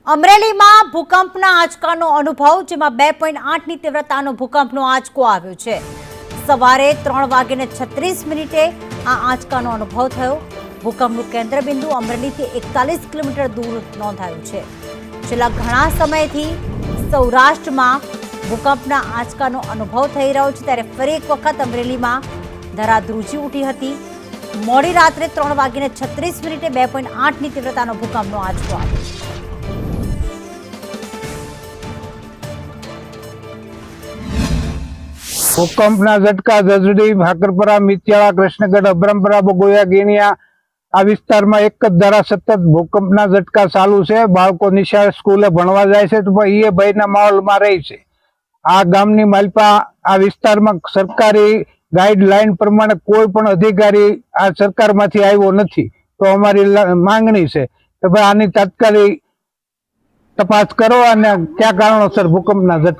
અમરેલીમાં ભૂકંપના આંચકાનો અનુભવ, જેમાં 2.8ની તીવ્રતાનો ભૂકંપનો આંચકો આવ્યો છે। સવારે 3:36 આ આંચકાનો અનુભવ થયો। ભૂકંપનું કેન્દ્રબિંદુ અમરેલીથી 41 કિલોમીટર દૂર નોંધાયું છે। છેલ્લા ઘણા સમયથી સૌરાષ્ટ્રમાં ભૂકંપના આંચકાનો અનુભવ થઈ રહ્યો છે, ત્યારે ફરી એક વખત અમરેલીમાં ધરાધ્રુજી ઉઠી હતી। મોડી રાત્રે 3:36 2.8ની તીવ્રતાનો ભૂકંપનો આંચકો આવ્યો છે। ભૂકંપના ઝટકા જજડી, ભાકરપરા, મિત્યાળા, કૃષ્ણગઢ, અબ્રમપરા, બગોયા, ગેણિયા આ વિસ્તારમાં એક જ ધારા સતત ભૂકંપના ઝટકા ચાલુ છે। બાળકો નિશાળ સ્કૂલે ભણવા જાય છે, તો એ ભયના માહોલમાં રહી છે। આ ગામની માલપા આ વિસ્તારમાં સરકારી ગાઈડલાઈન પ્રમાણે કોઈ પણ અધિકારી આ સરકારમાંથી આવ્યો નથી। તો અમારી માંગણી છે કે ભાઈ આની તાત્કાલિક તપાસ કરો અને કયા કારણોસર ભૂકંપના ઝટકા